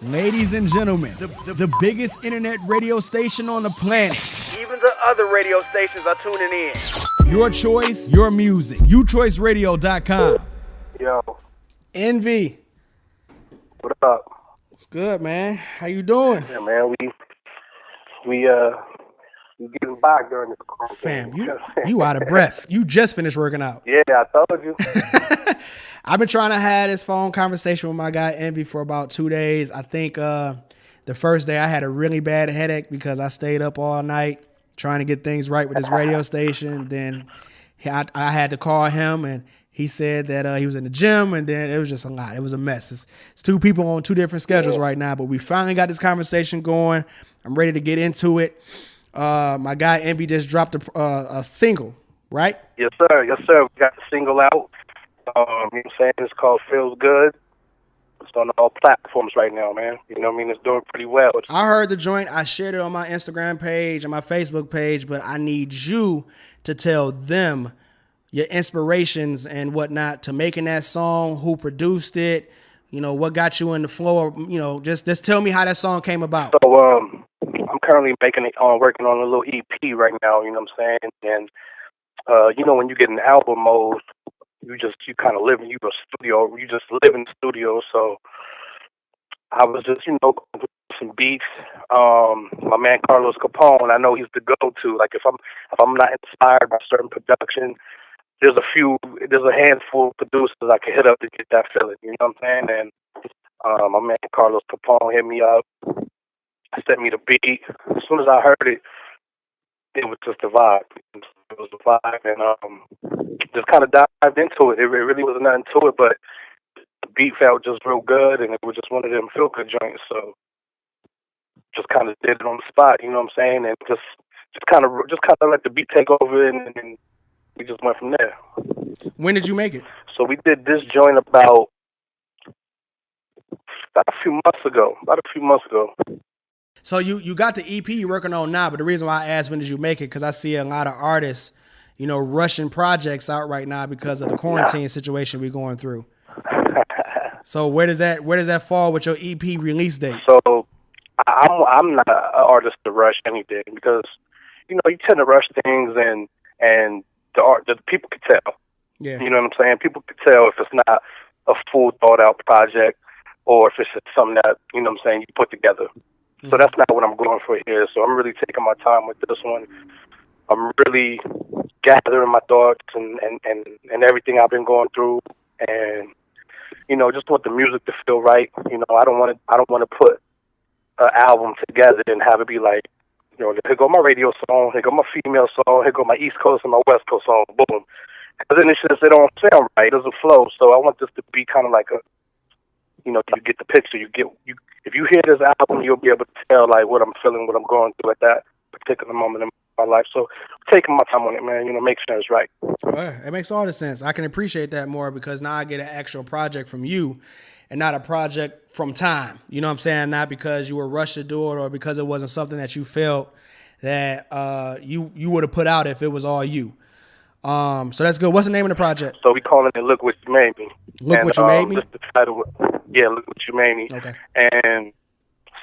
Ladies and gentlemen, the biggest internet radio station on the planet. Even the other radio stations are tuning in. Your choice, your music. Uchoiceradio.com. Yo, Envy. what up? What's good, man? How you doing? Yeah, man, we getting by during this quarantine. Fam, you out of breath. You just finished working out. Yeah, I told you. I've been trying to have this phone conversation with my guy Envy for about 2 days. I think the first day I had a really bad headache because I stayed up all night trying to get things right with this radio station. Then I had to call him, and he said that he was in the gym, and then it was just a lot. It was a mess. It's two people on two different schedules right now, but we finally got this conversation going. I'm ready to get into it. My guy Envy just dropped a single, right? Yes, sir. Yes, sir. We got the single out. You know what I'm saying? It's called Feels Good. It's on all platforms right now, man. You know what I mean? It's doing pretty well. I heard the joint. I shared it on my Instagram page and my Facebook page, but I need you to tell them your inspirations and whatnot to making that song, who produced it, you know, what got you in the flow, you know, just tell me how that song came about. So, I'm currently working on a little EP right now, you know what I'm saying? And, you know, when you get in album mode, you kind of live in your studio. You just live in the studio. So I was just, you know, going through some beats. My man Carlos Capone, I know he's the go-to. Like if I'm not inspired by certain production, there's a handful of producers I can hit up to get that feeling. You know what I'm saying? And my man Carlos Capone hit me up, sent me the beat. As soon as I heard it, it was just a vibe. It was a vibe, and just kind of dived into it. It really wasn't nothing to it, but the beat felt just real good, and it was just one of them feel-good joints. So just kind of did it on the spot, you know what I'm saying? And just kind of let the beat take over, and we just went from there. When did you make it? So we did this joint about a few months ago. So you got the EP you're working on now, but the reason why I asked when did you make it, because I see a lot of artists, you know, rushing projects out right now because of the quarantine situation we're going through. So where does that fall with your EP release date? So I'm not an artist to rush anything because, you know, you tend to rush things and the people can tell. Yeah. You know what I'm saying? People can tell if it's not a full thought out project or if it's something that, you know what I'm saying, you put together. So that's not what I'm going for here. So I'm really taking my time with this one. I'm really gathering my thoughts and everything I've been going through, and you know, just want the music to feel right. You know, I don't want to put an album together and have it be like, you know, here go my radio song, here go my female song, here go my East Coast and my West Coast song, boom. Because then it don't sound right. It doesn't flow. So I want this to be kind of like a, you know, you get the picture. If you hear this album, you'll be able to tell like what I'm feeling, what I'm going through at that particular moment in my life. So taking my time on it, man, you know, make sure it's right. It makes all the sense. I can appreciate that more because now I get an actual project from you and not a project from time. You know what I'm saying? Not because you were rushed to do it or because it wasn't something that you felt that you would have put out if it was all you. So that's good. What's the name of the project? So we calling it Look What You Made Me. What You Made Me? Just the title. Yeah, Look What You Made Me. Okay. And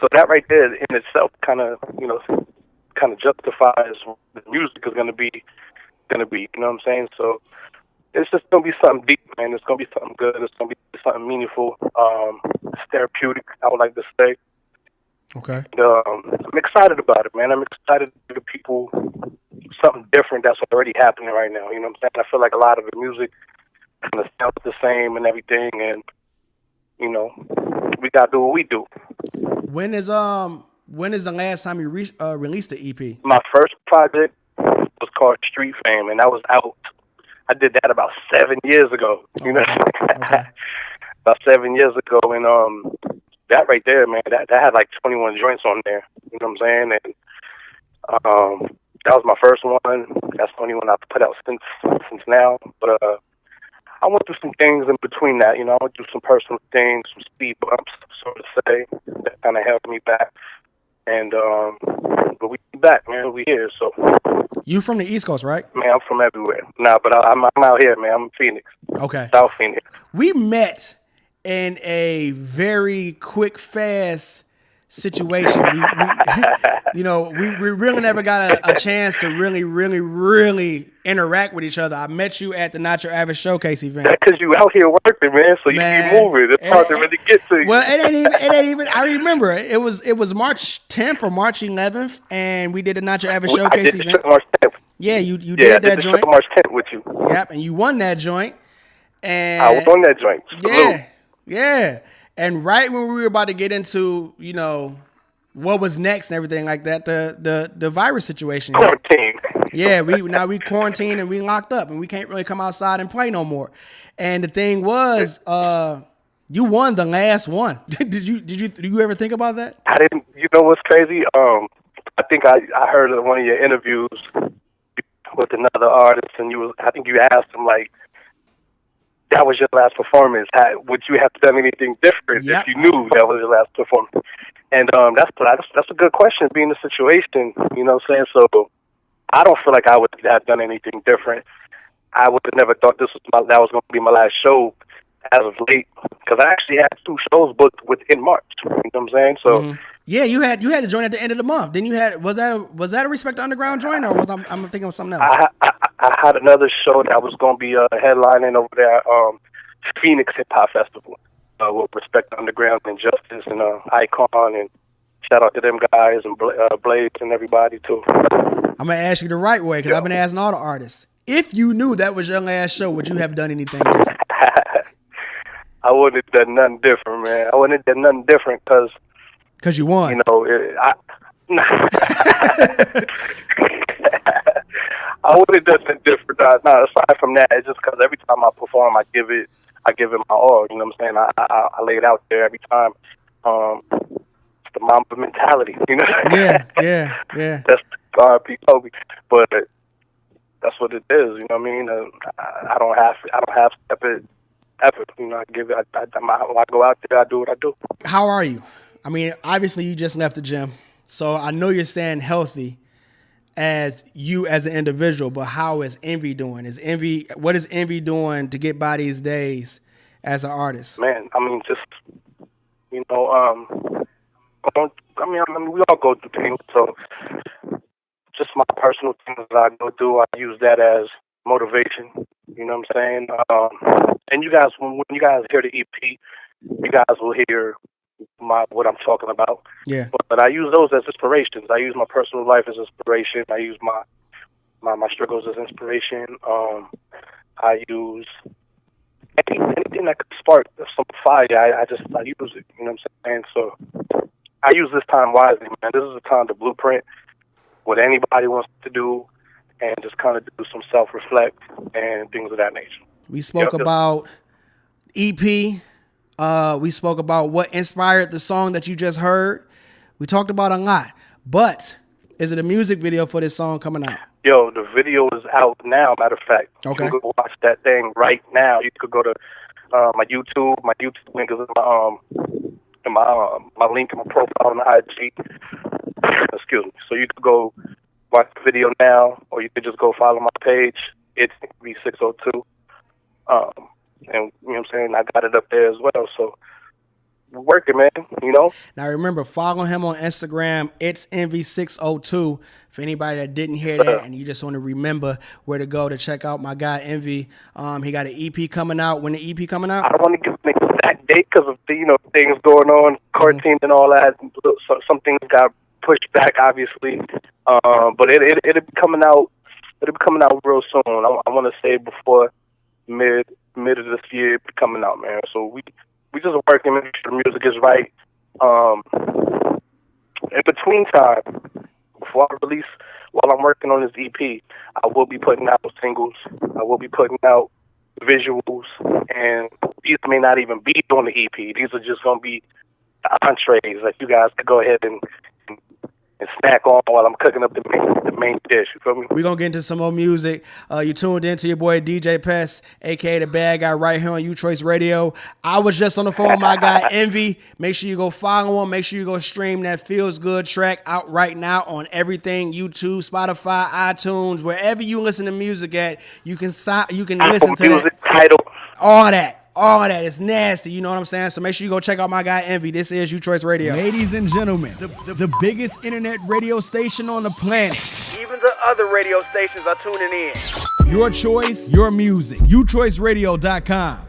so that right there in itself kind of justifies what the music is going to be, you know what I'm saying? So it's just going to be something deep, man. It's going to be something good. It's going to be something meaningful. It's therapeutic, I would like to say. Okay. I'm excited about it, man. I'm excited to give people something different that's already happening right now. You know what I'm saying? I feel like a lot of the music kind of sounds the same and everything, and you know, we gotta do what we do. When is the last time you released the EP? My first project was called Street Fame, and that was out. I did that about 7 years ago. You know, okay. About 7 years ago, and that right there, man, that had like 21 joints on there. You know what I'm saying? And that was my first one. That's the only one I've put out since now. But I went through some things in between that. You know, I went through some personal things, some speed bumps, so to say, that kind of held me back. And but we back, man. We here. So you from the East Coast, right? Man, I'm from everywhere. Nah, but I'm out here, man. I'm in Phoenix. Okay. South Phoenix. We met in a very quick, fast situation. We really never got a chance to really interact with each other. I met you at the Not Your Average Showcase event. That's because you out here working, man. So you keep moving. It's hard to really get to you. Well, it ain't even. I remember it was March 10th or March 11th, and we did the Not Your Average Showcase event. March 10th. Yeah, you did that joint. March 10th with you. Yep, and you won that joint. And I won that joint. Salute. Yeah. And right when we were about to get into, what was next and everything like that, the virus situation. Quarantine. Yeah, we quarantined and we locked up and we can't really come outside and play no more. And the thing was, you won the last one. Did you ever think about that? I didn't. You know what's crazy? I think I heard of one of your interviews with another artist, and I think you asked him like, that was your last performance. Would you have done anything different if you knew that was your last performance? And that's a good question, being in the situation, you know what I'm saying? So I don't feel like I would have done anything different. I would have never thought that was going to be my last show as of late, because I actually had 2 shows booked within March. You know what I'm saying? So yeah, you had the joint at the end of the month. Then you had was that a Respect Underground joint, or was I'm thinking of something else? I had another show that was going to be headlining over there, Phoenix Hip Hop Festival, with Respect Underground and Justice and Icon, and shout out to them guys and Blades and everybody too. I'm gonna ask you the right way, because I've been asking all the artists. If you knew that was your last show, would you have done anything different? I wouldn't have done nothing different, man. I wouldn't have done nothing different because you won. You know, I wouldn't have done nothing different. No, aside from that, it's just because every time I perform, I give it my all. You know what I'm saying? I lay it out there every time. It's the Mamba mentality, you know. Yeah. That's the R.P. Kobe, but that's what it is. You know what I mean? I don't have effort. You know, I go out there, I do what I do. How are you? I mean, obviously you just left the gym, so I know you're staying healthy as you as an individual, but how is Envy doing? What is Envy doing to get by these days as an artist? Man, I mean, just, we all go through things, so just my personal things that I go through, I use that as motivation, you know what I'm saying? And you guys, when you guys hear the EP, you guys will hear what I'm talking about. Yeah. But I use those as inspirations. I use my personal life as inspiration. I use my struggles as inspiration. I use anything that could spark some fire. I use it. You know what I'm saying? So I use this time wisely, man. This is a time to blueprint what anybody wants to do, and just kind of do some self-reflect and things of that nature. We spoke about EP. We spoke about what inspired the song that you just heard. We talked about a lot. But is it a music video for this song coming out? Yo, the video is out now, matter of fact. Okay. You can go watch that thing right now. You could go to my YouTube. My YouTube link is in my link in my profile on the IG. Excuse me. So you could go watch the video now, or you could just go follow my page. It's V602. And you know what I'm saying? I got it up there as well. So we're working, man, you know? Now remember, follow him on Instagram. It's Envy602. For anybody that didn't hear that and you just want to remember where to go to check out my guy Envy. He got an EP coming out. When the EP coming out? I don't want to give an exact date because of the, things going on, quarantine and all that. So some things got pushed back, obviously. But it'll be coming out. It'll be coming out real soon. I want to say before mid of this year, it'll be coming out, man. So we just working, making sure the music is right. In between time, before I release, while I'm working on this EP, I will be putting out singles. I will be putting out visuals, and these may not even be on the EP. These are just going to be the entrees that you guys could go ahead and snack on while I'm cooking up the main dish. You feel me? We're going to get into some more music. You tuned in to your boy DJ Pest, a.k.a. the bad guy, right here on Uchoice Radio. I was just on the phone with my guy Envy. Make sure you go follow him. Make sure you go stream that Feels Good track out right now on everything, YouTube, Spotify, iTunes, wherever you listen to music at. You can listen to music, that. Tidal. All that. all of that. It's nasty, you know what I'm saying? So make sure you go check out my guy Envy. This is Uchoice Radio. Ladies and gentlemen, the biggest internet radio station on the planet. Even the other radio stations are tuning in. Your choice, your music. Uchoiceradio.com.